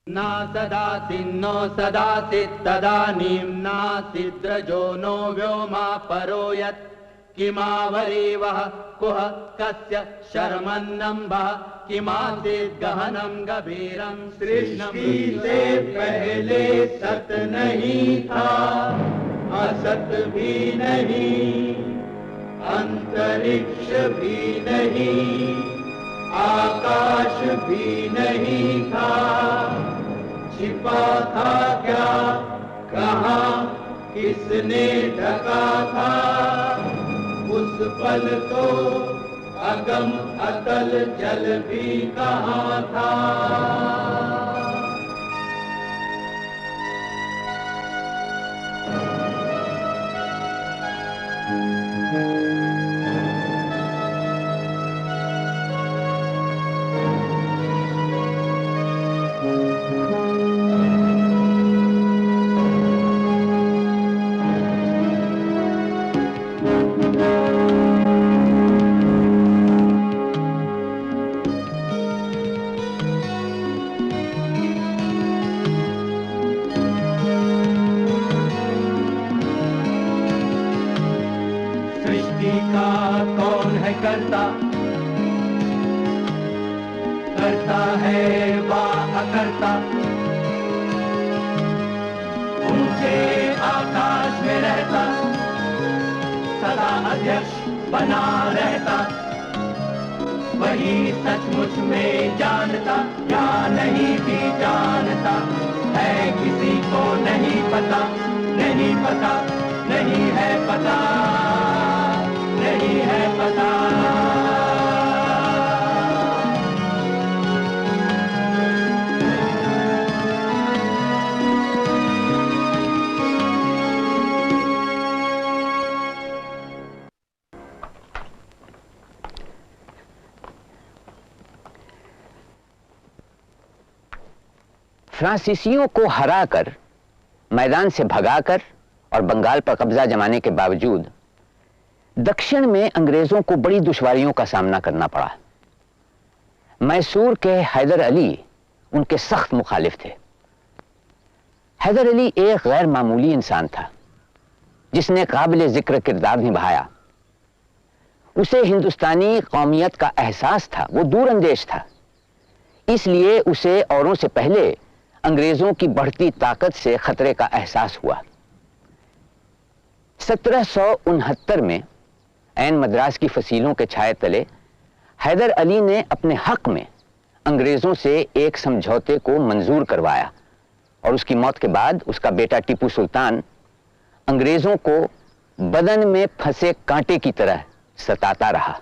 ना सदाति नो सदाति तदानीं नासिद्रजो नो व्योमा परो यत् किमावरीवः कुह कस्य शर्मन्नम्भः किमासीत् गहनं गभीरं सृष्टि से पहले सत नहीं था, असत भी नहीं, अंतरिक्ष भी नहीं, आकाश भी नहीं था, छिपा था क्या, कहाँ, किसने ढका था, उस पल तो अगम अतल जल भी कहाँ था। करता है वा अकर्ता, ऊंचे आकाश में रहता, सदा अध्यक्ष बना रहता, वही सचमुच में जानता या नहीं भी जानता है, किसी को नहीं पता, नहीं पता, नहीं है पता, नहीं है पता। फ्रांसीसियों को हराकर, मैदान से भगाकर और बंगाल पर कब्जा जमाने के बावजूद दक्षिण में अंग्रेजों को बड़ी दुश्वारियों का सामना करना पड़ा। मैसूर के हैदर अली उनके सख्त मुखालिफ थे। हैदर अली एक गैर मामूली इंसान था जिसने काबिल जिक्र किरदार निभाया। उसे हिंदुस्तानी कौमियत का एहसास था, वो दूरअंदेश था, इसलिए उसे औरों से पहले अंग्रेजों की बढ़ती ताकत से खतरे का एहसास हुआ। 1769 में ऐन मद्रास की फसीलों के छाए तले हैदर अली ने अपने हक में अंग्रेजों से एक समझौते को मंजूर करवाया और उसकी मौत के बाद उसका बेटा टीपू सुल्तान अंग्रेजों को बदन में फंसे कांटे की तरह सताता रहा।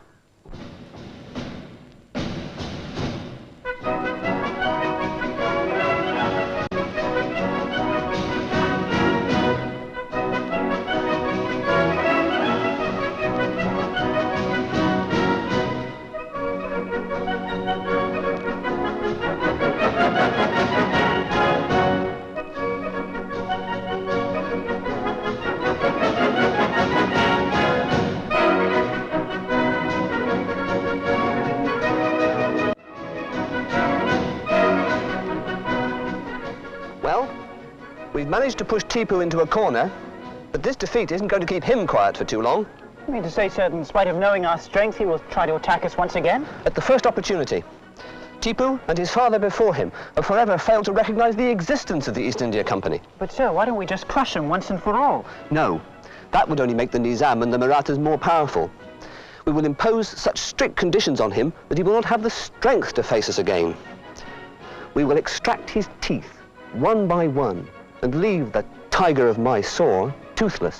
We've managed to push Tipu into a corner, but this defeat isn't going to keep him quiet for too long. You mean to say, sir, in spite of knowing our strength, he will try to attack us once again? At the first opportunity. Tipu and his father before him have forever failed to recognize the existence of the East India Company. But, sir, why don't we just crush him once and for all? No. That would only make the Nizam and the Marathas more powerful. We will impose such strict conditions on him that he will not have the strength to face us again. We will extract his teeth, one by one, and leave that tiger of Mysore toothless.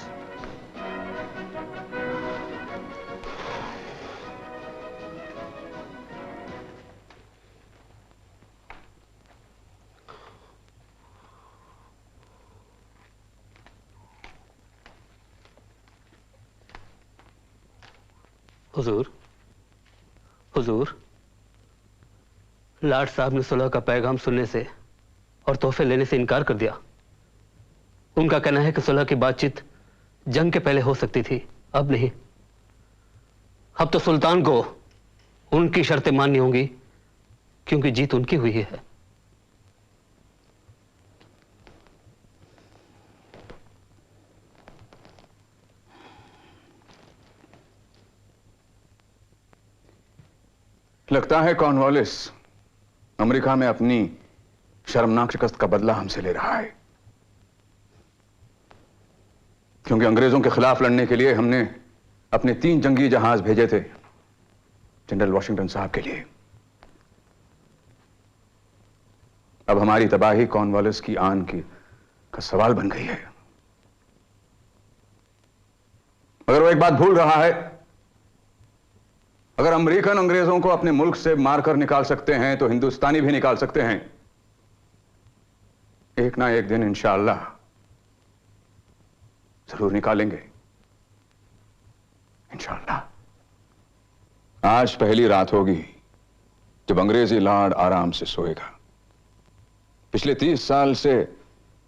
हुजूर, हुजूर, लाट साहब ने सुलह का पैगाम सुनने से और तोहफे लेने से इनकार कर दिया। उनका कहना है कि सुलह की बातचीत जंग के पहले हो सकती थी, अब नहीं। अब तो सुल्तान को उनकी शर्तें माननी होंगी, क्योंकि जीत उनकी हुई है। लगता है कॉर्नवालिस अमेरिका में अपनी शर्मनाक शिकस्त का बदला हमसे ले रहा है, क्योंकि अंग्रेजों के खिलाफ लड़ने के लिए हमने अपने 3 जंगी जहाज भेजे थे जनरल वॉशिंगटन साहब के लिए। अब हमारी तबाही कॉर्नवालिस की आन की का सवाल बन गई है। मगर वो एक बात भूल रहा है, अगर अमेरिकन अंग्रेजों को अपने मुल्क से मारकर निकाल सकते हैं तो हिंदुस्तानी भी निकाल सकते हैं, एक ना एक दिन इंशाअल्लाह जरूर निकालेंगे, इंशाअल्लाह। आज पहली रात होगी जब अंग्रेजी लॉर्ड आराम से सोएगा। पिछले 30 साल से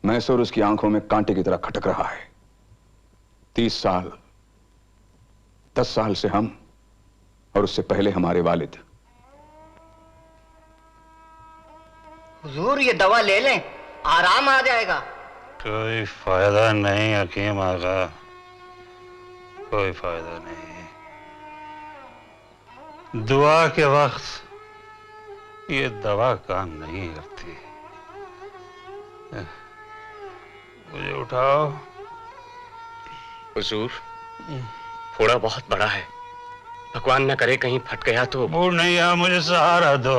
मैसूर उसकी आंखों में कांटे की तरह खटक रहा है। 30 साल, 10 साल से हम, और उससे पहले हमारे वालिद। हुजूर ये दवा ले लें, आराम आ जाएगा। कोई फायदा नहीं हकीम आगा, कोई फायदा नहीं। दुआ के वक्त ये दवा काम नहीं करती। मुझे उठाओ। हुजूर, फोड़ा बहुत बड़ा है, भगवान न करे कहीं फट गया तो। बूढ़ नहीं आ, मुझे सहारा दो।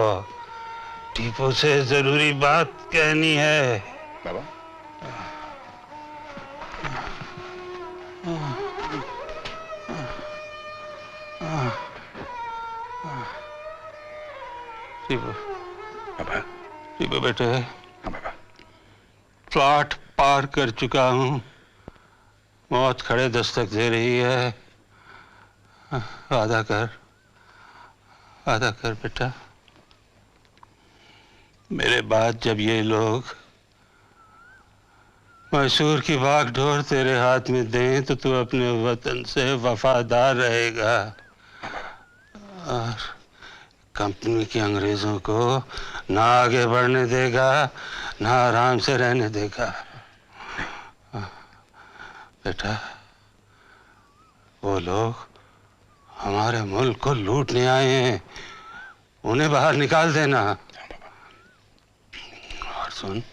टीपू से जरूरी बात कहनी है। बाबा, टीपू, बाबा, टीपू बेटे, हाँ बाबा। प्लॉट पार कर चुका हूं, मौत खड़े दस्तक दे रही है। वादा कर, वादा कर बेटा। मेरे बाद जब ये लोग मैसूर की बागडोर तेरे हाथ में दें तो तू अपने वतन से वफादार रहेगा और कंपनी के अंग्रेजों को ना आगे बढ़ने देगा, ना आराम से रहने देगा। बेटा, वो लोग हमारे मुल्क को लूटने आए हैं, उन्हें बाहर निकाल देना। और सुन,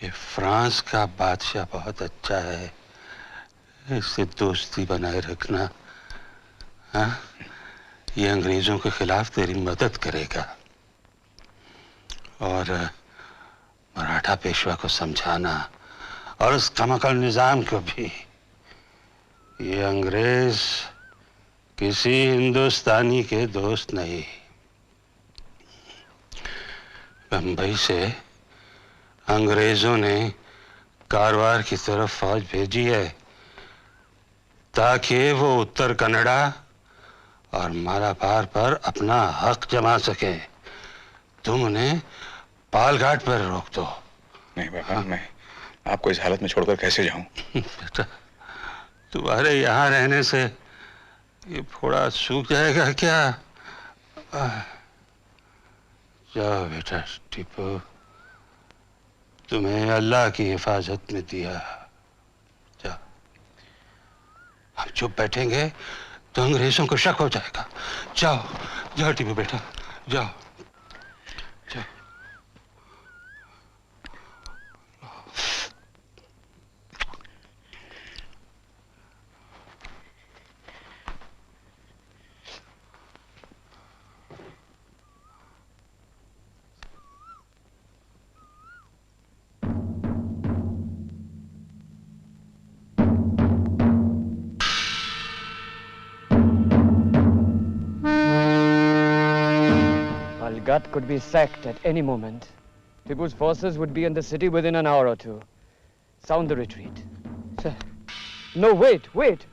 ये फ्रांस का बादशाह बहुत अच्छा है, इससे दोस्ती बनाए रखना। हाँ, ये अंग्रेजों के खिलाफ तेरी मदद करेगा और मराठा पेशवा को समझाना और उस कमकल निजाम को भी। ये अंग्रेज किसी हिंदुस्तानी के दोस्त नहीं। बंबई से अंग्रेजों ने कारवार की तरफ फौज भेजी है ताकि वो उत्तर कन्नड़ा और मालाबार पर अपना हक जमा सके। तुम उन्हें पालघाट पर रोक दो। नहीं बाबा, मैं आपको इस हालत में छोड़कर कैसे जाऊं? बेटा, तुम्हारे यहाँ रहने से ये फोड़ा सूख जाएगा क्या? जाओ बेटा टीपू, तुम्हें अल्लाह की हिफाजत में दिया। जाओ। हम चुप बैठेंगे तो अंग्रेजों को शक हो जाएगा। जाओ जाओ टीपू बेटा, जाओ जाओ। Balgat could be sacked at any moment. Tipu's forces would be in the city within an hour or two. Sound the retreat. Sir. No, wait, wait.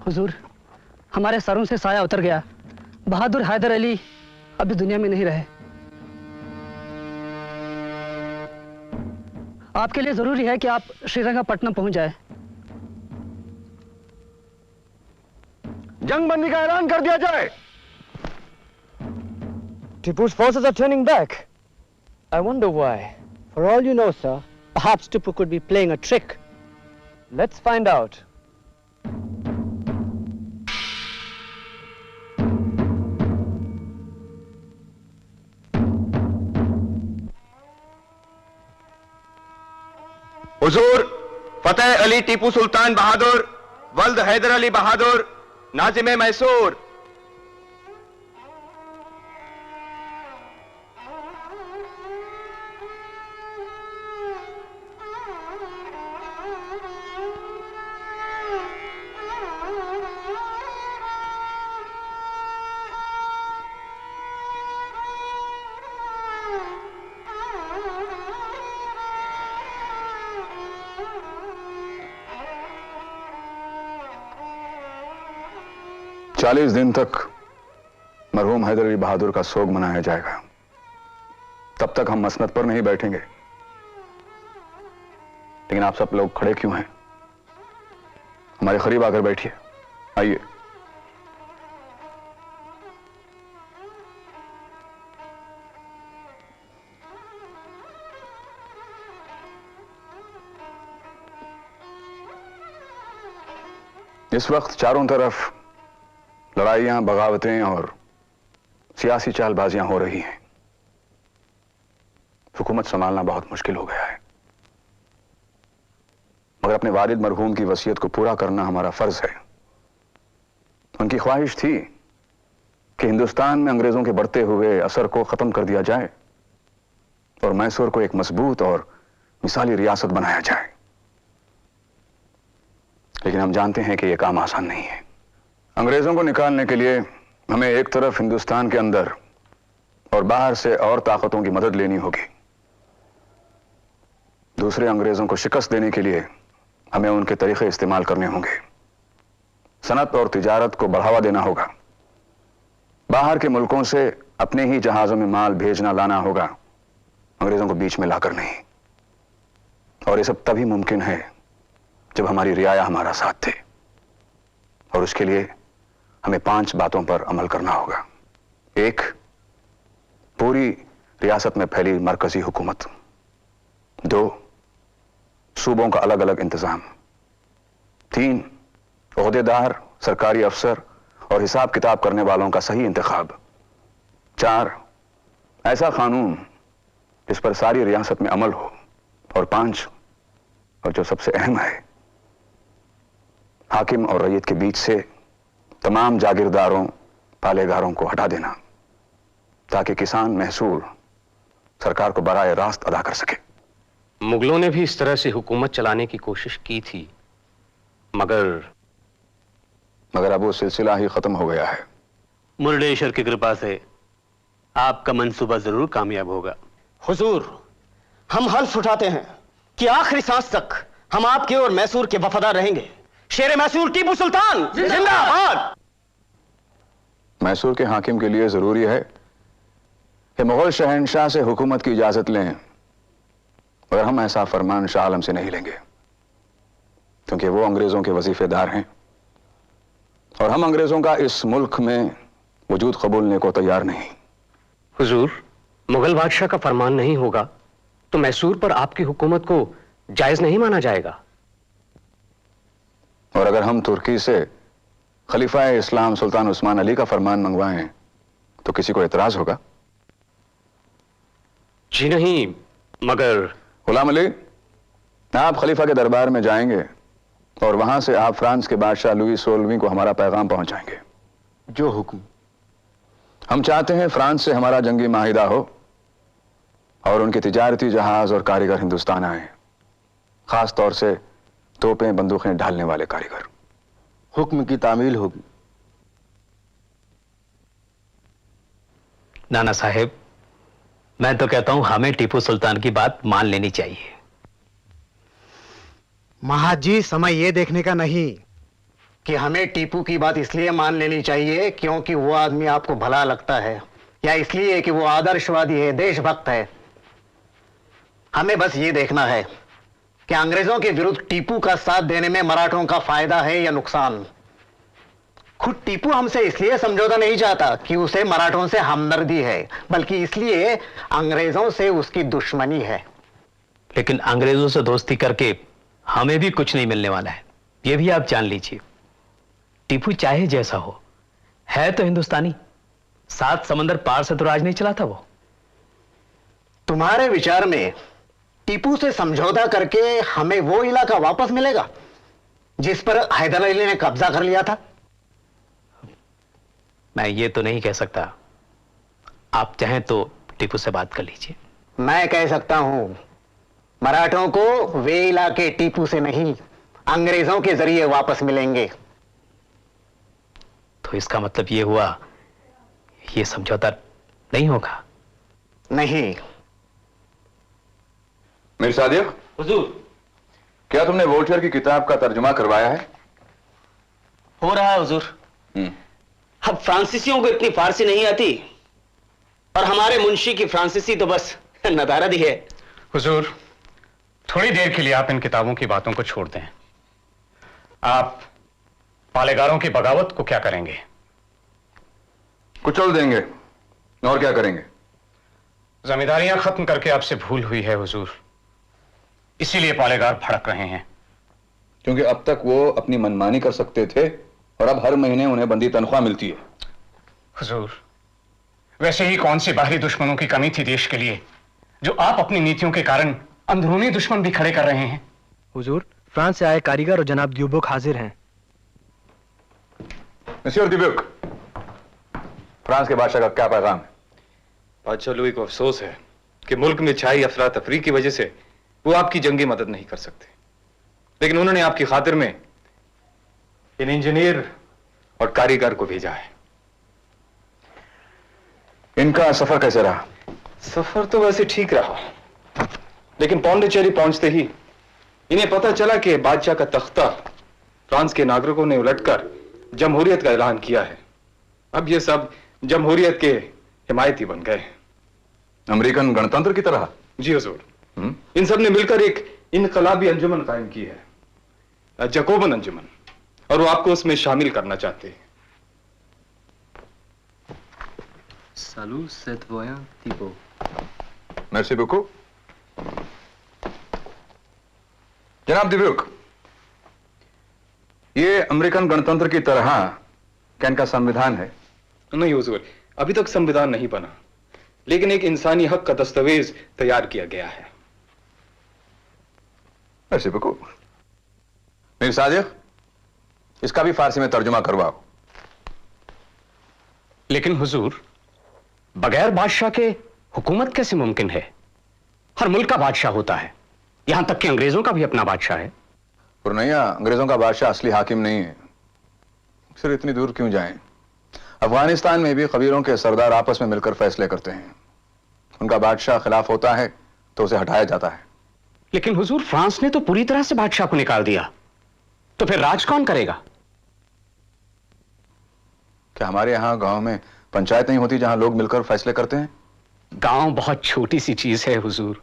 हुजूर, हमारे सरों से साया उतर गया। बहादुर हैदर अली अभी दुनिया में नहीं रहे। आपके लिए जरूरी है कि आप श्रीरंगपट्टनम पहुंच जाए। जंगबंदी का ऐलान कर दिया जाए। Tipu's forces are turning back. I wonder why. For all you know, sir, perhaps Tipu could be playing a trick. Let's find out. हुजूर फतेह अली टीपू सुल्तान बहादुर वल्द हैदर अली बहादुर नाजिम मैसूर। चालीस दिन तक मरहूम हैदर अली बहादुर का सोग मनाया जाएगा। तब तक हम मसनद पर नहीं बैठेंगे। लेकिन आप सब लोग खड़े क्यों हैं? हमारे करीब आकर बैठिए। आइए। इस वक्त चारों तरफ लड़ाइयां, बगावतें और सियासी चालबाजियां हो रही हैं। हुकूमत संभालना बहुत मुश्किल हो गया है, मगर अपने वालिद मरहूम की वसीयत को पूरा करना हमारा फर्ज है। उनकी ख्वाहिश थी कि हिंदुस्तान में अंग्रेजों के बढ़ते हुए असर को खत्म कर दिया जाए और मैसूर को एक मजबूत और मिसाली रियासत बनाया जाए। लेकिन हम जानते हैं कि यह काम आसान नहीं है। अंग्रेजों को निकालने के लिए हमें एक तरफ हिंदुस्तान के अंदर और बाहर से और ताकतों की मदद लेनी होगी। दूसरे अंग्रेजों को शिकस्त देने के लिए हमें उनके तरीके इस्तेमाल करने होंगे। सनत और तिजारत को बढ़ावा देना होगा। बाहर के मुल्कों से अपने ही जहाजों में माल भेजना लाना होगा, अंग्रेजों को बीच में लाकर नहीं। और ये सब तभी मुमकिन है जब हमारी रियाया हमारा साथ थे। और उसके लिए हमें 5 बातों पर अमल करना होगा। 1, पूरी रियासत में फैली मरकजी हुकूमत। 2, सूबों का अलग अलग इंतजाम। 3, ओहदेदार, सरकारी अफसर और हिसाब किताब करने वालों का सही इंतखाब। 4, ऐसा कानून जिस पर सारी रियासत में अमल हो। और 5, और जो सबसे अहम है, हाकिम और रईयत के बीच से तमाम जागीरदारों, पालेगारों को हटा देना, ताकि किसान महसूल सरकार को बराए रास्त अदा कर सके। मुगलों ने भी इस तरह से हुकूमत चलाने की कोशिश की थी, मगर अब वो सिलसिला ही खत्म हो गया है। मुरडेश्वर की कृपा से आपका मंसूबा जरूर कामयाब होगा। हुजूर, हम हल्फ उठाते हैं कि आखिरी सांस तक हम आपके और मैसूर के वफादार रहेंगे। शेर मैसूर टीपू सुल्तान जिंदाबाद। मैसूर के हाकिम के लिए जरूरी है कि मुगल शहंशाह से हुकूमत की इजाजत लें, मगर हम ऐसा फरमान शाह आलम से नहीं लेंगे, क्योंकि वो अंग्रेजों के वजीफेदार हैं और हम अंग्रेजों का इस मुल्क में वजूद कबूलने को तैयार नहीं। हुजूर, मुगल बादशाह का फरमान नहीं होगा तो मैसूर पर आपकी हुकूमत को जायज नहीं माना जाएगा। और अगर हम तुर्की से खलीफा इस्लाम सुल्तान उस्मान अली का फरमान मंगवाएं तो किसी को एतराज होगा? जी नहीं, मगर गुलाम अली, आप खलीफा के दरबार में जाएंगे और वहां से आप फ्रांस के बादशाह लुई 16वीं को हमारा पैगाम पहुंचाएंगे। जो हुक्म। हम चाहते हैं फ्रांस से हमारा जंगी माहिदा हो और उनके तिजारती जहाज और कारीगर हिंदुस्तान आए, खास तौर से तोपें, बंदूकें ढालने वाले कारीगर। हुक्म की तामील होगी। नाना साहेब, मैं तो कहता हूं हमें टीपू सुल्तान की बात मान लेनी चाहिए। महाजी, समय ये देखने का नहीं कि हमें टीपू की बात इसलिए मान लेनी चाहिए क्योंकि वो आदमी आपको भला लगता है, या इसलिए कि वो आदर्शवादी है, देशभक्त है। हमें बस ये देखना है कि अंग्रेजों के विरुद्ध टीपू का साथ देने में मराठों का फायदा है या नुकसान। खुद टीपू हमसे इसलिए समझौता नहीं चाहता कि उसे मराठों से हमदर्दी है, बल्कि इसलिए अंग्रेजों से उसकी दुश्मनी है। लेकिन अंग्रेजों से दोस्ती करके हमें भी कुछ नहीं मिलने वाला है, यह भी आप जान लीजिए। टीपू चाहे जैसा हो, है तो हिंदुस्तानी, 7 समंदर पार से तो राज नहीं चला था वो। तुम्हारे विचार में टीपू से समझौता करके हमें वो इलाका वापस मिलेगा जिस पर हैदर अली ने कब्जा कर लिया था? मैं ये तो नहीं कह सकता। आप चाहें तो टीपू से बात कर लीजिए। मैं कह सकता हूं, मराठों को वे इलाके टीपू से नहीं, अंग्रेजों के जरिए वापस मिलेंगे। तो इसका मतलब ये हुआ, ये समझौता नहीं होगा? नहीं। मीर सादिक, हुजूर। क्या तुमने वोल्टेयर की किताब का तर्जुमा करवाया है? हो रहा है हुजूर। अब फ्रांसीसियों को इतनी फारसी नहीं आती, और हमारे मुंशी की फ्रांसीसी तो बस नदारद ही है। हुजूर, थोड़ी देर के लिए आप इन किताबों की बातों को छोड़ दें। आप पालेगारों की बगावत को क्या करेंगे? कुचल देंगे। और क्या करेंगे? जमींदारियां खत्म करके आपसे भूल हुई है हुजूर, इसीलिए पालेगार भड़क रहे हैं। क्योंकि अब तक वो अपनी मनमानी कर सकते थे और अब हर महीने उन्हें बंदी तनख्वाह मिलती है। हुजूर, वैसे ही कौन सी बाहरी दुश्मनों की कमी थी देश के लिए, जो आप अपनी नीतियों के कारण अंदरूनी दुश्मन भी खड़े कर रहे हैं? हुजूर, फ्रांस से आए कारीगर और जनाब द्यूबुक हाजिर हैं। मिस्टर द्यूबुक, फ्रांस के बादशाह का क्या पैगाम है? बादशाह लुई को अफसोस है कि मुल्क में छाई अफरा तफरी की वजह से वो आपकी जंगी मदद नहीं कर सकते, लेकिन उन्होंने आपकी खातिर में इन इंजीनियर और कारीगर को भेजा है। इनका सफर कैसे रहा? सफर तो वैसे ठीक रहा, लेकिन पौंडीचेरी पहुंचते ही इन्हें पता चला कि बादशाह का तख्ता फ्रांस के नागरिकों ने उलटकर जमहूरियत का ऐलान किया है। अब ये सब जमहूरियत के हिमायती बन गए। अमेरिकन गणतंत्र की तरह? जी हुजूर। इन सब ने मिलकर एक इनकलाबी अंजुमन कायम की है, जकोबन अंजुमन, और वो आपको उसमें शामिल करना चाहते हैं। Salut, citoyen Thibault. Merci beaucoup. जनाब द्यूबुक, ये अमेरिकन गणतंत्र की तरह क्या इनका संविधान है? नहीं हुजूर, अभी तक संविधान नहीं बना, लेकिन एक इंसानी हक का दस्तावेज तैयार किया गया है। Merci beaucoup. मीर सादिक, इसका भी फारसी में तर्जुमा करवाओ। लेकिन हुजूर, बगैर बादशाह के हुकूमत कैसे मुमकिन है? हर मुल्क का बादशाह होता है, यहां तक कि अंग्रेजों का भी अपना बादशाह है। पुरनैया, अंग्रेजों का बादशाह असली हाकिम नहीं है। फिर इतनी दूर क्यों जाएं? अफगानिस्तान में भी कबीलों के सरदार आपस में मिलकर फैसले करते हैं। उनका बादशाह खिलाफ होता है तो उसे हटाया जाता है। लेकिन हुजूर, फ्रांस ने तो पूरी तरह से बादशाह को निकाल दिया, तो फिर राज कौन करेगा? क्या हमारे यहां गांव में पंचायत नहीं होती जहां लोग मिलकर फैसले करते हैं? गांव बहुत छोटी सी चीज है हुजूर।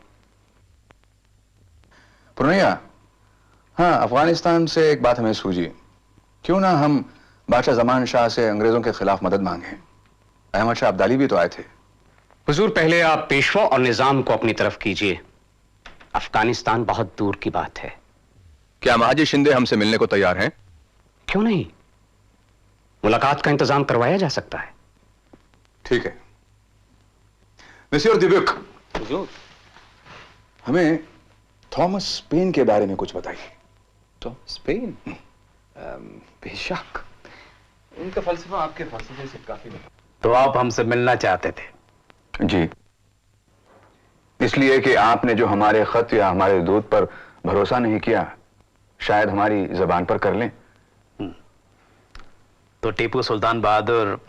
पुरनैया, हाँ, अफगानिस्तान से एक बात हमें सूझी। क्यों ना हम बादशाह जमान शाह से अंग्रेजों के खिलाफ मदद मांगे? अहमद शाह अब्दाली भी तो आए थे। हुजूर, पहले आप पेशवा और निजाम को अपनी तरफ कीजिए। अफगानिस्तान बहुत दूर की बात है। क्या महाजी शिंदे हमसे मिलने को तैयार हैं? क्यों नहीं, मुलाकात का इंतजाम करवाया जा सकता है। ठीक है। मिस्टर द्यूबुक, हमें थॉमस पेन के बारे में कुछ बताइए। Thomas pen? बेशक, उनका फलसफा आपके फलसफे से काफी नहीं। तो आप हमसे मिलना चाहते थे? जी, इसलिए कि आपने जो हमारे खत या हमारे दूत पर भरोसा नहीं किया, शायद हमारी जबान पर कर लें। तो टीपू सुल्तान बहादुर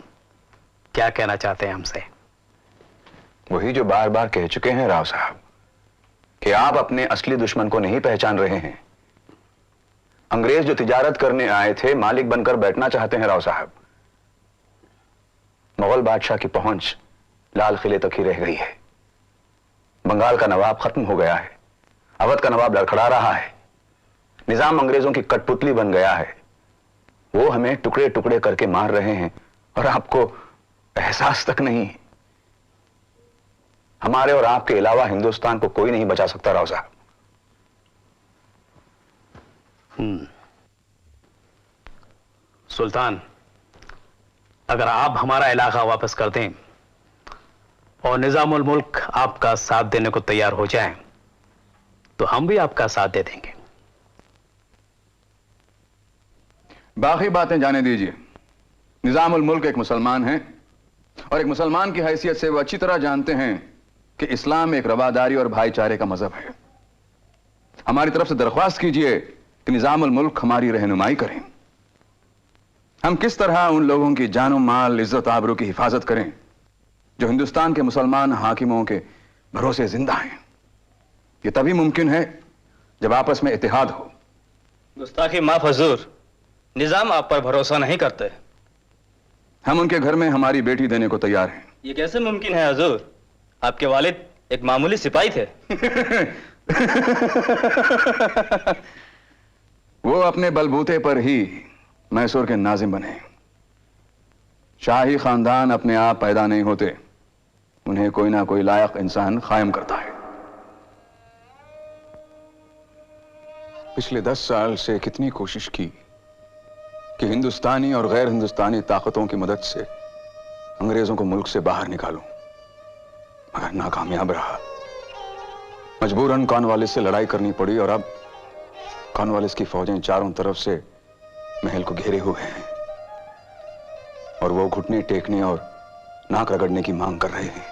क्या कहना चाहते हैं हमसे? वही जो बार बार कह चुके हैं राव साहब, कि आप अपने असली दुश्मन को नहीं पहचान रहे हैं। अंग्रेज जो तिजारत करने आए थे, मालिक बनकर बैठना चाहते हैं राव साहब। मुगल बादशाह की पहुंच लाल किले तक ही रह गई है। बंगाल का नवाब खत्म हो गया है, अवध का नवाब लड़खड़ा रहा है, निजाम अंग्रेजों की कठपुतली बन गया है। वो हमें टुकड़े टुकड़े करके मार रहे हैं और आपको एहसास तक नहीं। हमारे और आपके अलावा हिंदुस्तान को कोई नहीं बचा सकता राव साहब। सुल्तान, अगर आप हमारा इलाका वापस कर दें और निजामुल मुल्क आपका साथ देने को तैयार हो जाए, तो हम भी आपका साथ दे देंगे। बाकी बातें जाने दीजिए। निजामुल मुल्क एक मुसलमान हैं और एक मुसलमान की हैसियत से वो अच्छी तरह जानते हैं कि इस्लाम एक रवादारी और भाईचारे का मजहब है। हमारी तरफ से दरख्वास्त कीजिए कि निजामुल मुल्क हमारी रहनुमाई करें। हम किस तरह उन लोगों की जानो माल, इज्जत, आबरू की हिफाजत करें जो हिंदुस्तान के मुसलमान हाकिमों के भरोसे जिंदा हैं। यह तभी मुमकिन है जब आपस में इत्तेहाद हो। गुस्ताखी माफ हुजूर, निजाम आप पर भरोसा नहीं करते। हम उनके घर में हमारी बेटी देने को तैयार हैं। ये कैसे मुमकिन है हुजूर? आपके वालिद एक मामूली सिपाही थे। वो अपने बलबूते पर ही मैसूर के नाजिम बने। शाही खानदान अपने आप पैदा नहीं होते, उन्हें कोई ना कोई लायक इंसान कायम करता है। पिछले 10 साल से कितनी कोशिश की कि हिंदुस्तानी और गैर हिंदुस्तानी ताकतों की मदद से अंग्रेजों को मुल्क से बाहर निकालूं, मगर नाकामयाब रहा। मजबूरन कॉर्नवालिस से लड़ाई करनी पड़ी और अब कॉर्नवालिस की फौजें चारों तरफ से महल को घेरे हुए हैं और वो घुटने टेकने और नाक रगड़ने की मांग कर रहे हैं।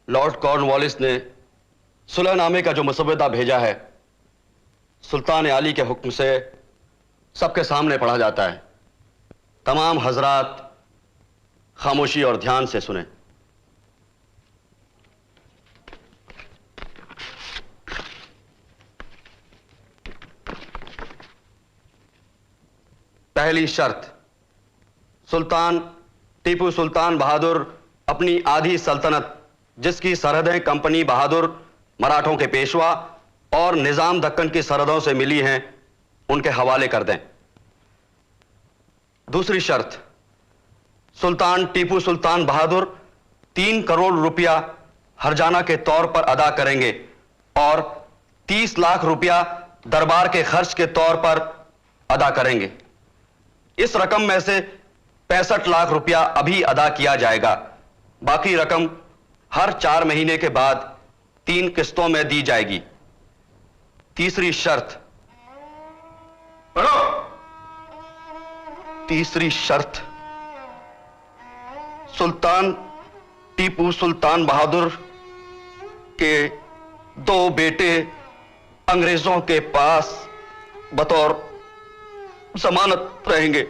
लॉर्ड कॉर्नवालिस ने सुलहनामे का जो मसवदा भेजा है, सुल्तान आली के हुक्म से सबके सामने पढ़ा जाता है। तमाम हजरात खामोशी और ध्यान से सुने। पहली शर्त, सुल्तान टीपू सुल्तान बहादुर अपनी आधी सल्तनत, जिसकी सरहदें कंपनी बहादुर, मराठों के पेशवा और निजाम दक्कन की सरहदों से मिली हैं, उनके हवाले कर दें। दूसरी शर्त, सुल्तान टीपू सुल्तान बहादुर 3 करोड़ रुपया हरजाना के तौर पर अदा करेंगे और 30 लाख रुपया दरबार के खर्च के तौर पर अदा करेंगे। इस रकम में से 65 लाख रुपया अभी अदा किया जाएगा। बाकी रकम हर 4 महीने के बाद 3 किस्तों में दी जाएगी। तीसरी शर्त, तीसरी शर्त, सुल्तान टीपू सुल्तान बहादुर के 2 बेटे अंग्रेजों के पास बतौर जमानत रहेंगे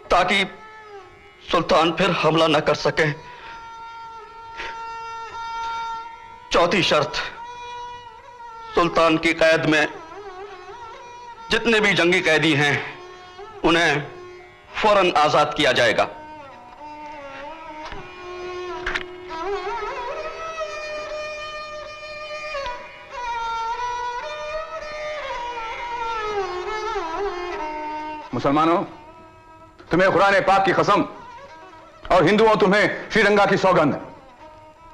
ताकि सुल्तान फिर हमला न कर सके। चौथी शर्त, सुल्तान की कैद में जितने भी जंगी कैदी हैं उन्हें फौरन आजाद किया जाएगा। मुसलमानों, तुम्हें कुरान पाक की कसम और हिंदुओं तुम्हें श्रीरंगा की सौगंध,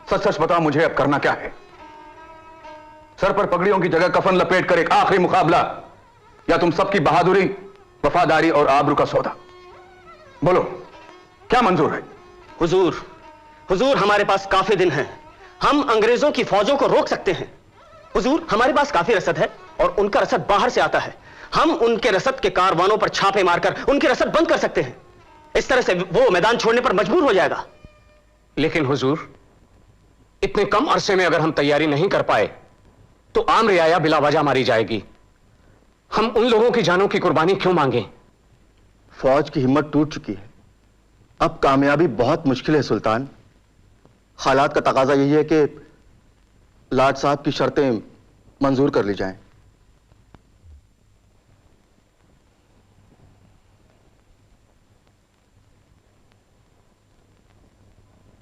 सच सच बताओ मुझे अब करना क्या है? सर पर पगड़ियों की जगह कफन लपेट कर एक आखिरी मुकाबला, या तुम सबकी बहादुरी, वफादारी और आबरू का सौदा? बोलो, क्या मंजूर है? हुजूर, हुजूर हमारे पास काफी दिन हैं। हम अंग्रेजों की फौजों को रोक सकते हैं। हुजूर, हमारे पास काफी रसद है और उनका रसद बाहर से आता है। हम उनके रसद के कारवानों पर छापे मारकर उनके रसद बंद कर सकते हैं। इस तरह से वो मैदान छोड़ने पर मजबूर हो जाएगा। लेकिन हुजूर, इतने कम अरसे में अगर हम तैयारी नहीं कर पाए तो आम रियाया बिला वजह मारी जाएगी। हम उन लोगों की जानों की कुर्बानी क्यों मांगे? फौज की हिम्मत टूट चुकी है, अब कामयाबी बहुत मुश्किल है सुल्तान। हालात का तकाजा यही है कि लाट साहब की शर्तें मंजूर कर ली जाएं।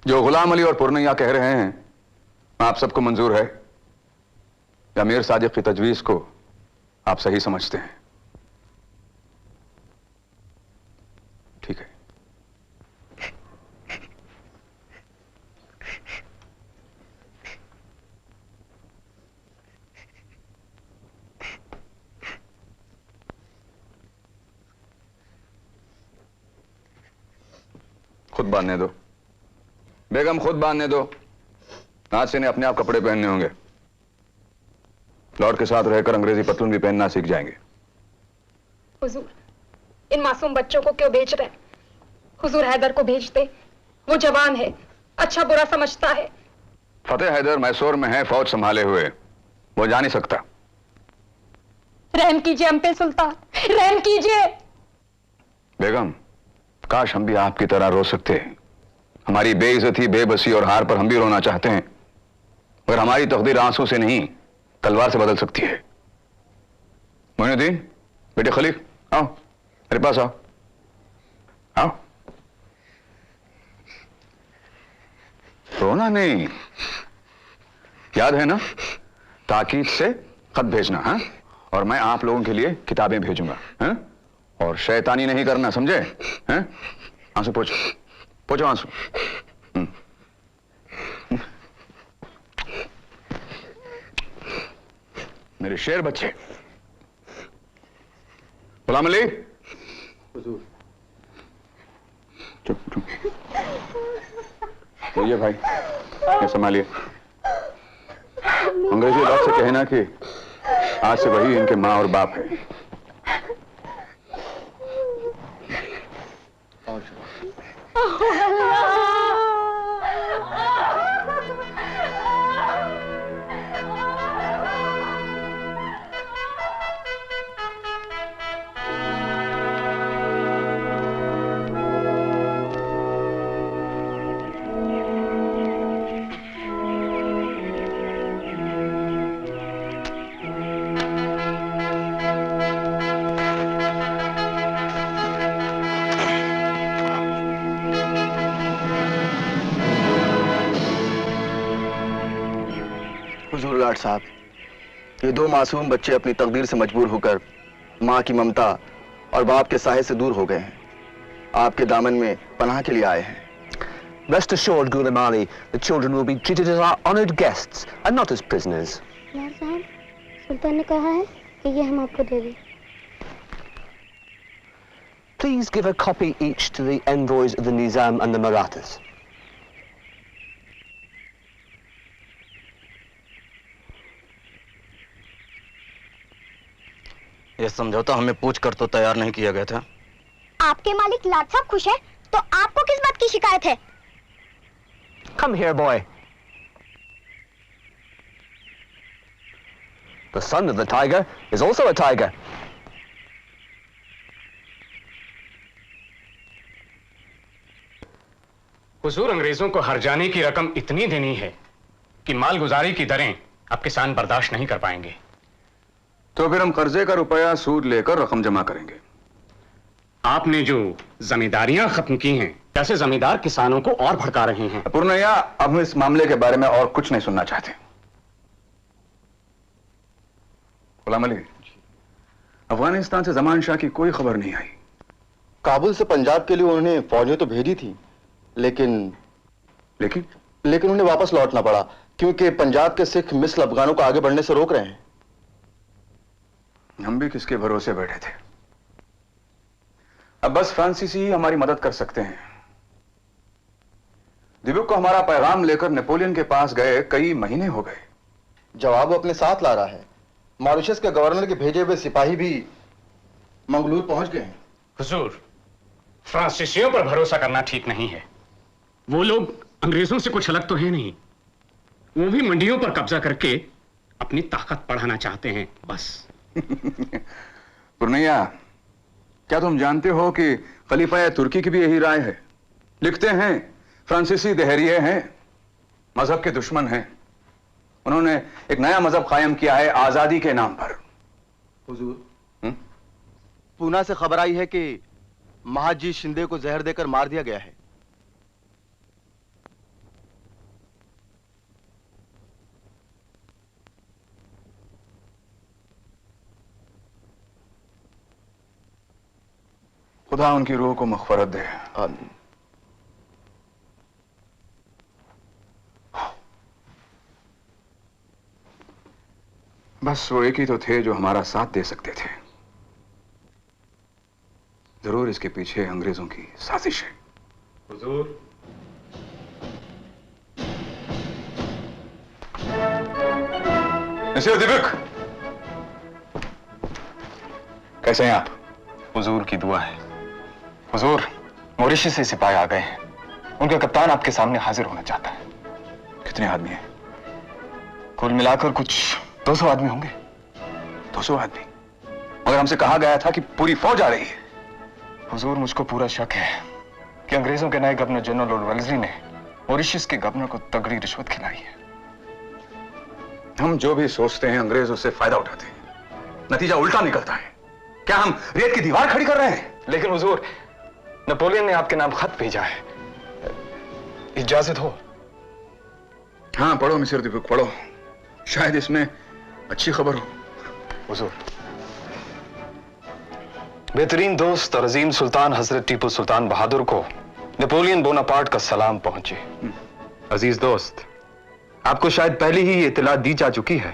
जो गुलाम अली और पुरनैया कह रहे हैं आप सबको मंजूर है, या मीर सादिक की तजवीज को आप सही समझते हैं? ठीक है। खुद बांधने दो बेगम, खुद बांधने दो। आज से इन्हें अपने आप कपड़े पहनने होंगे। लॉर्ड के साथ रहकर अंग्रेजी पतलून भी पहनना सीख जाएंगे। हुजूर, इन मासूम बच्चों को क्यों भेज रहे हैं? हुजूर हैदर को भेज दे, वो जवान है, अच्छा बुरा समझता है। फतेह हैदर मैसूर में है, फौज संभाले हुए, वो जा नहीं सकता। रहम कीजिए हम पे सुल्तान, रहम कीजिए। बेगम, काश हम भी आपकी तरह रो सकते। हमारी बेइज्जती, बेबसी और हार पर हम भी रोना चाहते हैं, मगर हमारी तकदीर आंसू से नहीं तलवार से बदल सकती है। मोइनुद्दीन, बेटे खलीफ, आओ मेरे पास आओ। आओ। रोना नहीं, याद है ना ताकीद से खत भेजना, हाँ? और मैं आप लोगों के लिए किताबें भेजूंगा, हाँ? और शैतानी नहीं करना, समझे? हैं? आंसू पोछो, पोछो आंसू। मेरे शेर बच्चे। गुलाम अली, हुजूर। चुप चुप। तो ये भाई, ये संभालिए। अंग्रेजी बात से कहना कि आज से वही इनके माँ और बाप है। हुजूर गार्ड साहब, ये दो मासूम बच्चे अपनी तकदीर से मजबूर होकर माँ की ममता और बाप के साहे से दूर हो गए हैं। आपके दामन में पनाह के लिए आए हैं। Rest assured, Ghulam Ali, the children will be treated as our honored guests and not as prisoners. यार साहब, सुल्तान ने कहा है कि ये हम आपको दे दें। Please give a copy each to the envoys of the Nizam and the Marathas. यह समझौता हमें पूछ कर तो तैयार नहीं किया गया था। आपके मालिक लाट साहब खुश है, तो आपको किस बात की शिकायत है? Come here, boy. The son of the tiger is also a tiger. हुजूर, अंग्रेजों को हर्जाने की रकम इतनी देनी है कि मालगुजारी की दरें अब किसान बर्दाश्त नहीं कर पाएंगे। तो फिर हम कर्जे का रुपया सूद लेकर रकम जमा करेंगे। आपने जो जमींदारियां खत्म की हैं, कैसे जमींदार किसानों को और भड़का रहे हैं। पुरनैया, अब हम इस मामले के बारे में और कुछ नहीं सुनना चाहते। गुलाम अली, अफगानिस्तान से जमान शाह की कोई खबर नहीं आई। काबुल से पंजाब के लिए उन्होंने फौजें तो भेजी थी, लेकिन उन्हें वापस लौटना पड़ा क्योंकि पंजाब के सिख मिस्र अफगानों को आगे बढ़ने से रोक रहे हैं। हम भी किसके भरोसे बैठे थे। अब बस फ्रांसीसी ही हमारी मदद कर सकते हैं। दिब्यूक को हमारा पैगाम लेकर नेपोलियन के पास गए कई महीने हो गए। जवाब वो अपने साथ ला रहा है। मॉरिशस के गवर्नर के भेजे हुए सिपाही भी मंगलूर पहुंच गए हैं। हुजूर, फ्रांसीसियों पर भरोसा करना ठीक नहीं है। वो लोग अंग्रेजों से कुछ अलग तो है नहीं। वो भी मंडियों पर कब्जा करके अपनी ताकत बढ़ाना चाहते हैं, बस। पुरनैया, क्या तुम जानते हो कि खलीफा तुर्की की भी यही राय है? लिखते हैं फ्रांसीसी दहरिये हैं, मजहब के दुश्मन हैं। उन्होंने एक नया मजहब कायम किया है आजादी के नाम पर। हुजूर, पूना से खबर आई है कि महाजी शिंदे को जहर देकर मार दिया गया है। खुदा उनकी रूह को मग़फ़िरत दे। बस वो एक ही तो थे जो हमारा साथ दे सकते थे। जरूर इसके पीछे अंग्रेजों की साजिश है। हुजूर, मिस्टर दिबिक, कैसे हैं आप? हुजूर की दुआ है। हुजूर, मॉरिशस से सिपाही आ गए हैं। उनका कप्तान आपके सामने हाजिर होना चाहता है। कितने आदमी हैं? कुल मिलाकर कुछ 200 आदमी होंगे। 200 आदमी? मगर हमसे कहा गया था कि पूरी फौज आ रही है। हुजूर, मुझको पूरा शक है कि अंग्रेजों के नए गवर्नर जनरल लॉर्ड वेल्लेसली ने मॉरिशस के गवर्नर को तगड़ी रिश्वत खिलाई है। हम जो भी सोचते हैं अंग्रेज उससे फायदा उठाते हैं, नतीजा उल्टा निकलता है। क्या हम रेत की दीवार खड़ी कर रहे हैं? लेकिन हुजूर, नेपोलियन ने आपके नाम खत भेजा है। इजाजत हो? हाँ, पढ़ो मिस्टर दीपक, पढ़ो। शायद इसमें अच्छी खबर हो। हुजूर, बेहतरीन दोस्त और अजीम सुल्तान हजरत टीपू सुल्तान बहादुर को नेपोलियन बोनापार्ट का सलाम पहुंचे। अजीज दोस्त, आपको शायद पहले ही इत्तला दी जा चुकी है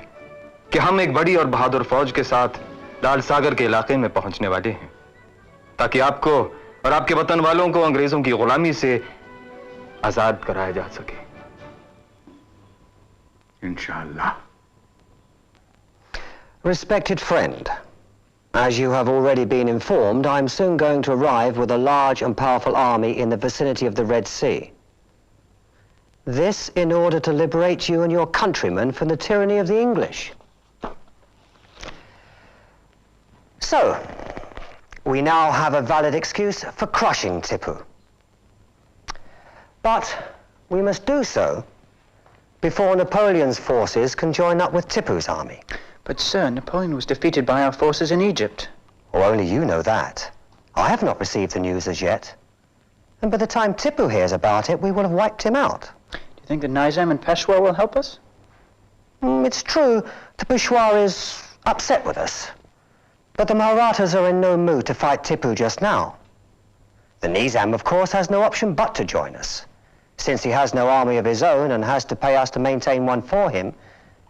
कि हम एक बड़ी और बहादुर फौज के साथ दाल सागर के इलाके में पहुंचने वाले हैं, ताकि आपको और आपके वतन वालों को अंग्रेजों की गुलामी से आजाद कराया जा सके। इंशाअल्लाह। Respected friend, as you have already been informed, I am soon going to arrive with a large and powerful army in the vicinity of the Red Sea. This in order to liberate you and your countrymen from the tyranny of the English. So, we now have a valid excuse for crushing Tipu. But we must do so before Napoleon's forces can join up with Tipu's army. But sir, Napoleon was defeated by our forces in Egypt. Oh, only you know that. I have not received the news as yet. And by the time Tipu hears about it, we will have wiped him out. Do you think the Nizam and Peshawar will help us? It's true, the Peshawar is upset with us. But the Marathas are in no mood to fight Tipu just now. The Nizam, of course, has no option but to join us. Since he has no army of his own and has to pay us to maintain one for him,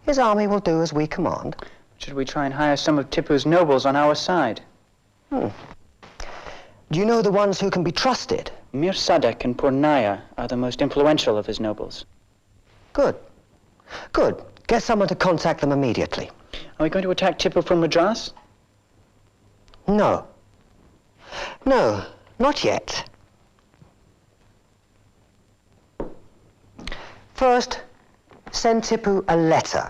his army will do as we command. Should we try and hire some of Tipu's nobles on our side? Do you know the ones who can be trusted? Mir Sadek and Purnaya are the most influential of his nobles. Good. Good. Get someone to contact them immediately. Are we going to attack Tipu from Madras? No. No, not yet. First, send Tipu a letter.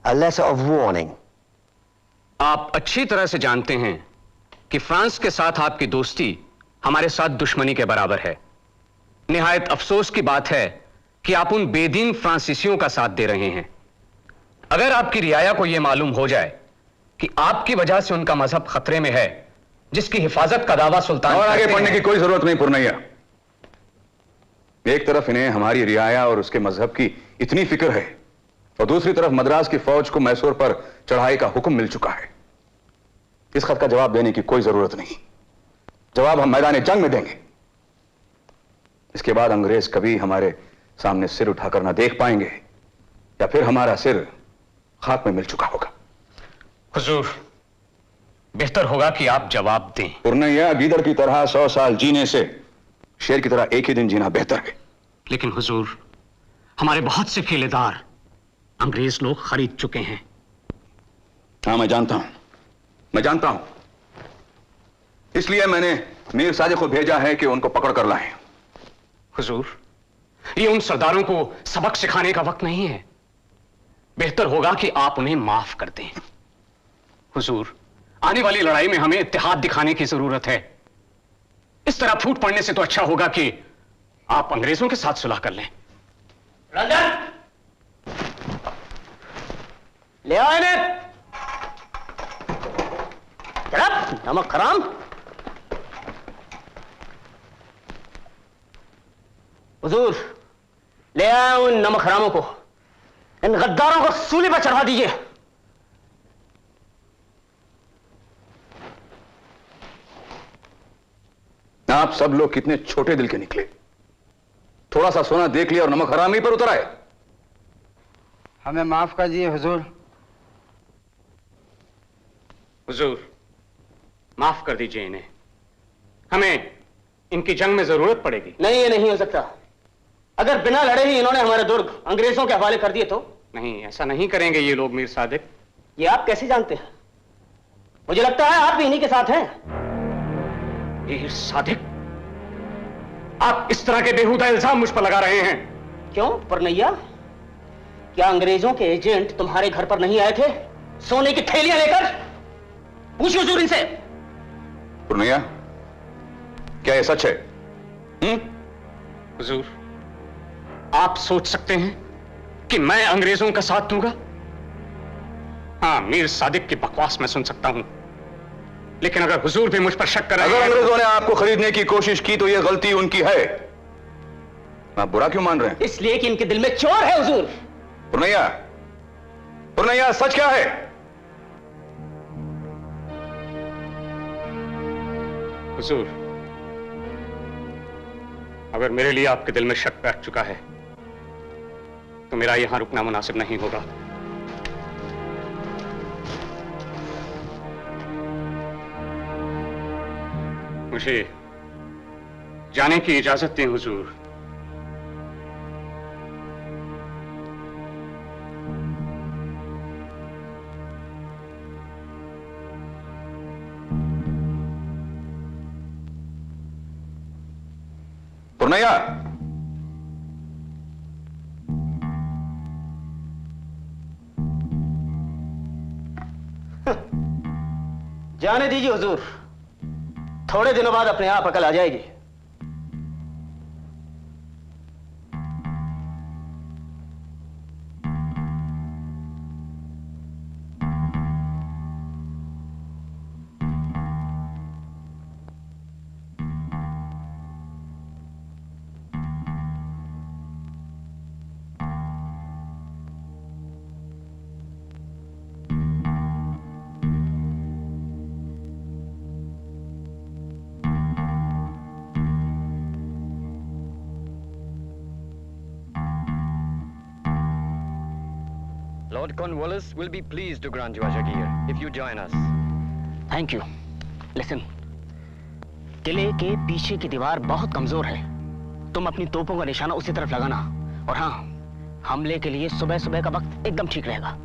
A letter of warning. आप अच्छी तरह से जानते हैं कि France के साथ आपकी दोस्ती हमारे साथ दुश्मनी के बराबर है। निहायत अफसोस की बात है कि आप उन बेदीन फ्रांसीसियों का साथ दे रहे हैं। अगर आपकी रियाया को यह मालूम हो जाए कि आपकी वजह से उनका मजहब खतरे में है, जिसकी हिफाजत का दावा सुल्तान और आगे पढ़ने की कोई जरूरत नहीं पुरनैया। एक तरफ इन्हें हमारी रियाया और उसके मजहब की इतनी फिक्र है और दूसरी तरफ मद्रास की फौज को मैसूर पर चढ़ाई का हुक्म मिल चुका है। इस खत का जवाब देने की कोई जरूरत नहीं। जवाब हम मैदान जंग में देंगे। इसके बाद अंग्रेज कभी हमारे सामने सिर उठाकर ना देख पाएंगे या फिर हमारा सिर खाक में मिल चुका होगा। हुजूर, बेहतर होगा कि आप जवाब दें। पुरनैया, गीदड़ की तरह 100 साल जीने से शेर की तरह एक ही दिन जीना बेहतर है। लेकिन हुजूर, हमारे बहुत से किलेदार अंग्रेज लोग खरीद चुके हैं। हाँ, मैं जानता हूं। इसलिए मैंने मीर सादिक को भेजा है कि उनको पकड़ कर लाएं। हुजूर, ये उन सरदारों को सबक सिखाने का वक्त नहीं है। बेहतर होगा कि आप उन्हें माफ कर दें। हुजूर, आने वाली लड़ाई में हमें इत्तेहाद दिखाने की जरूरत है। इस तरह फूट पड़ने से तो अच्छा होगा कि आप अंग्रेजों के साथ सुलह कर लें। ले आओ इन्हें। नमक हराम। हुजूर, ले आए उन नमक हरामों को। इन गद्दारों को सूली पर चढ़ा दीजिए। आप सब लोग कितने छोटे दिल के निकले। थोड़ा सा सोना देख लिया और नमक हरामी पर उतर आए। हमें माफ कर दिए हुजूर। हुजूर, माफ कर दीजिए इन्हें। हमें इनकी जंग में जरूरत पड़ेगी। नहीं, ये नहीं हो सकता। अगर बिना लड़े ही इन्होंने हमारे दुर्ग अंग्रेजों के हवाले कर दिए तो? नहीं, ऐसा नहीं करेंगे ये लोग मीर सादिक। ये आप कैसे जानते हैं? मुझे लगता है आप भी इन्हीं के साथ हैं। मीर सादिक, आप इस तरह के बेहुदा इल्जाम मुझ पर लगा रहे हैं। क्यों पुरनैया, क्या अंग्रेजों के एजेंट तुम्हारे घर पर नहीं आए थे सोने की थैलियां लेकर? पूछिए हुजूर इनसे। पुरनैया, क्या यह सच है? हुजूर, आप सोच सकते हैं कि मैं अंग्रेजों का साथ दूंगा? हाँ, मीर सादिक की बकवास मैं सुन सकता हूं, लेकिन अगर हुजूर भी मुझ पर शक कर रहे हैं। अगर अंग्रेजों ने आपको खरीदने की कोशिश की तो यह गलती उनकी है। आप बुरा क्यों मान रहे हैं? इसलिए कि इनके दिल में चोर है हुजूर। पुरनैया, पुरनैया, सच क्या है? हुजूर, अगर मेरे लिए आपके दिल में शक बैठ चुका है तो मेरा यहां रुकना मुनासिब नहीं होगा। मुझे जाने की इजाजत दें हुजूर। पुरनैया, जाने दीजिए हुजूर, थोड़े दिनों बाद अपने आप अकल आ जाएगी। Lord Cornwallis will be pleased to grant you a Jagir if you join us. Thank you. Listen, किले के पीछे की दीवार बहुत कमजोर है। तुम अपनी तोपों का निशाना उसी तरफ लगाना, और हाँ, हमले के लिए सुबह सुबह का वक्त एकदम ठीक रहेगा।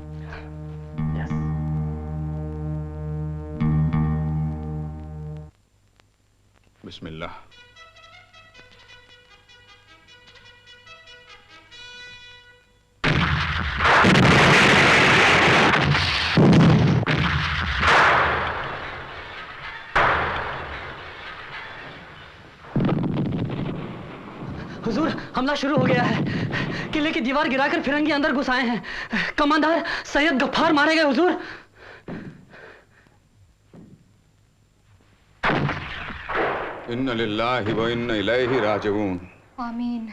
बिस्मिल्लाह। हुजूर, हमला शुरू हो गया है। किले की दीवार गिराकर फिरंगी अंदर घुस आए हैं। कमांडर सैयद गफ्फार मारे गए हुजूर। इन्ना लिल्लाहि व इन्ना इलैहि राजिऊन। आमीन।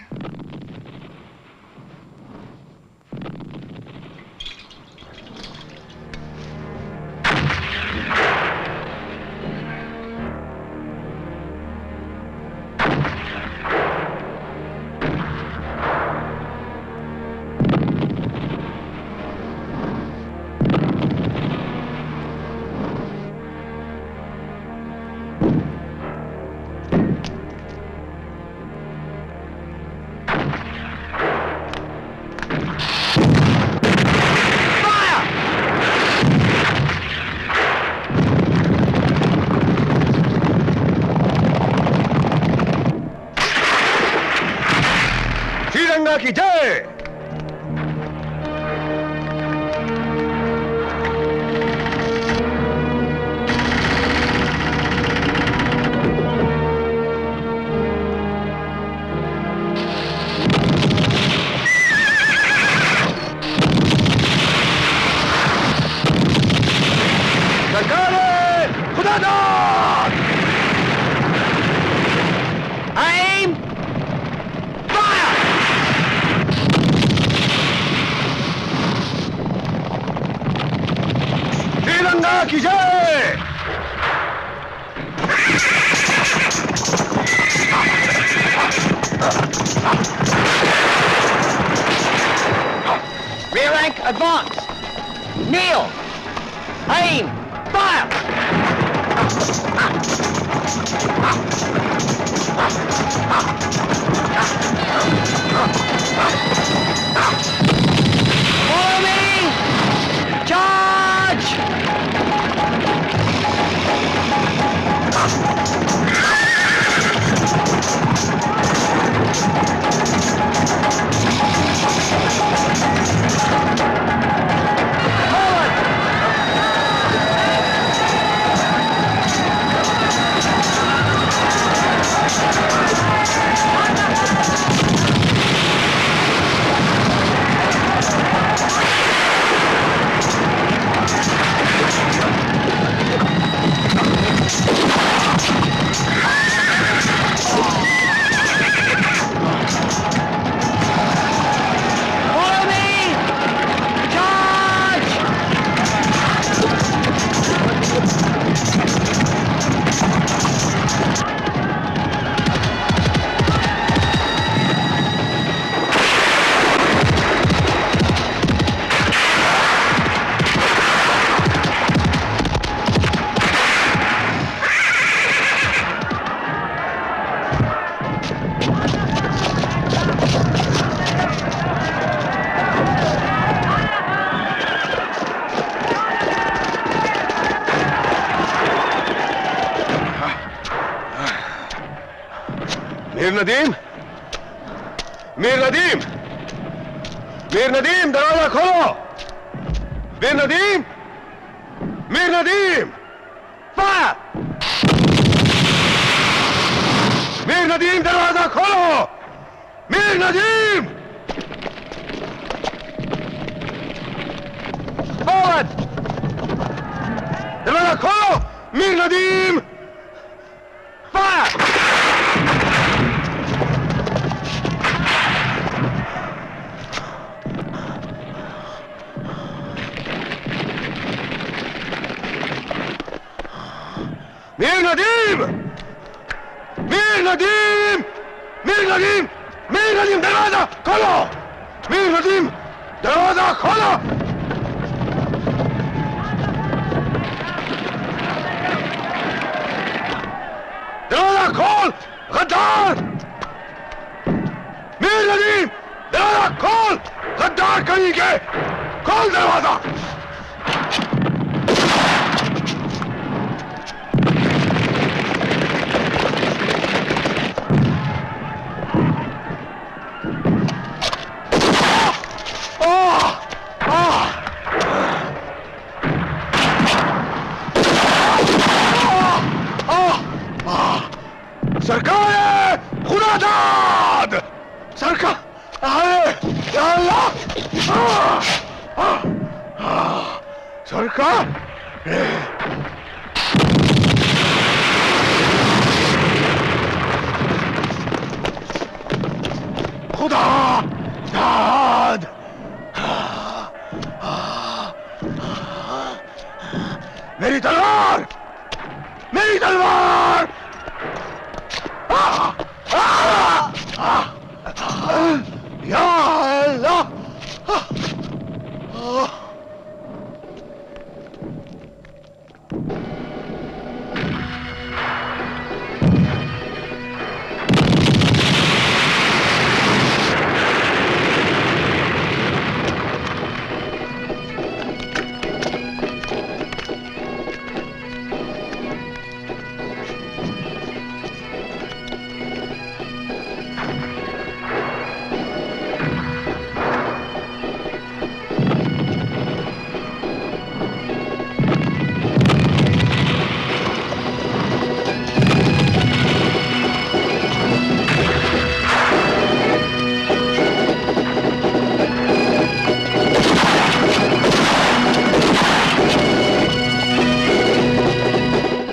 श्रीरंगा की जय। Aim! श्रीरंगा की जय। Rear rank, advance. Kneel. Aim. Fire. Follow me. Charge. Follow me. Charge. Mir Nadeem, Mir Nadeem, Mir Nadeem, दरवाजा खोलो। मीर नदीम, मीर नदीम, फायर। मीर नदीम, दरवाजा खोलो। मीर नदीम, फॉरवर्ड। दरवाजा खोलो। मीर नदीम, फायर। मीर नदीम, मीर नदीम, मीर नदीम, मीर नदीम, दरवाजा खोलो। मीर नदीम, दरवाजा खोलो। दरवाजा खोल, गद्दार। मीर नदीम, दरवाजा खोल, गद्दार कहीं के। खोल दरवाजा। सरकार खुदादाद, सरकार या अल्लाह, सरकार खुदा दाद। मेरी तलवार, मेरी तलवार। या अल्लाह।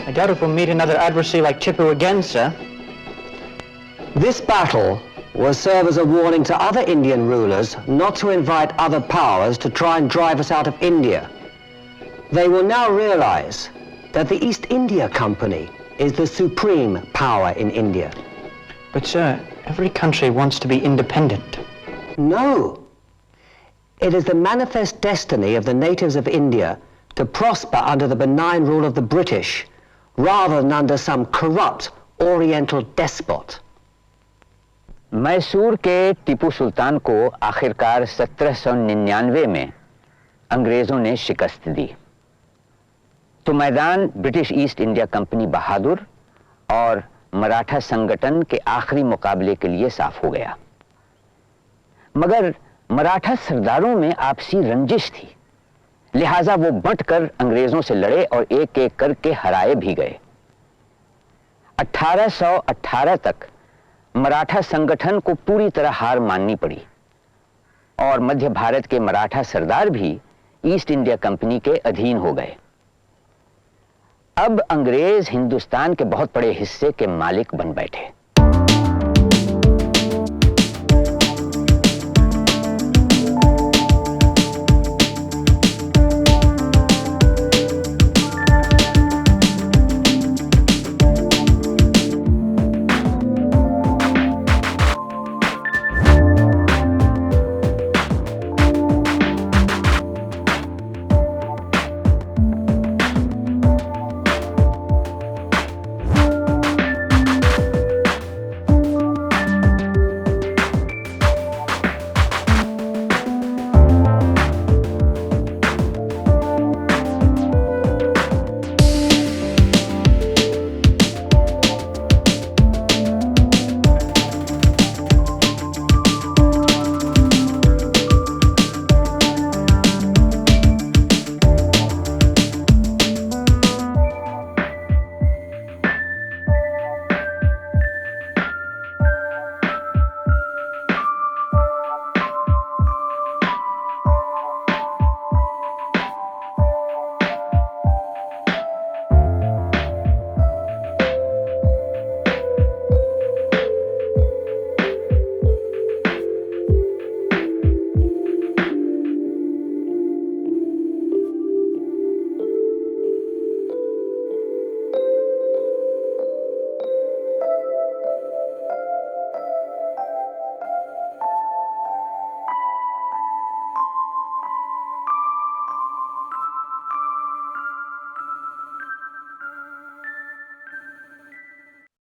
I doubt if we'll meet another adversary like Tipu again, sir. This battle will serve as a warning to other Indian rulers not to invite other powers to try and drive us out of India. They will now realize that the East India Company is the supreme power in India. But sir, every country wants to be independent. No. It is the manifest destiny of the natives of India to prosper under the benign rule of the British, rather than under some corrupt Oriental despot. Mysore के टीपू सुल्तान को आखिरकार 1799 में अंग्रेजों ने शिकस्त दी, तो मैदान British east India company बहादुर और मराठा संगठन के आखिरी मुकाबले के लिए साफ हो गया। मगर मराठा सरदारों में आपसी रंजिश थी, लिहाजा वो बंटकर अंग्रेजों से लड़े और एक एक करके हराए भी गए। 1818 तक मराठा संगठन को पूरी तरह हार माननी पड़ी और मध्य भारत के मराठा सरदार भी ईस्ट इंडिया कंपनी के अधीन हो गए। अब अंग्रेज हिंदुस्तान के बहुत बड़े हिस्से के मालिक बन बैठे।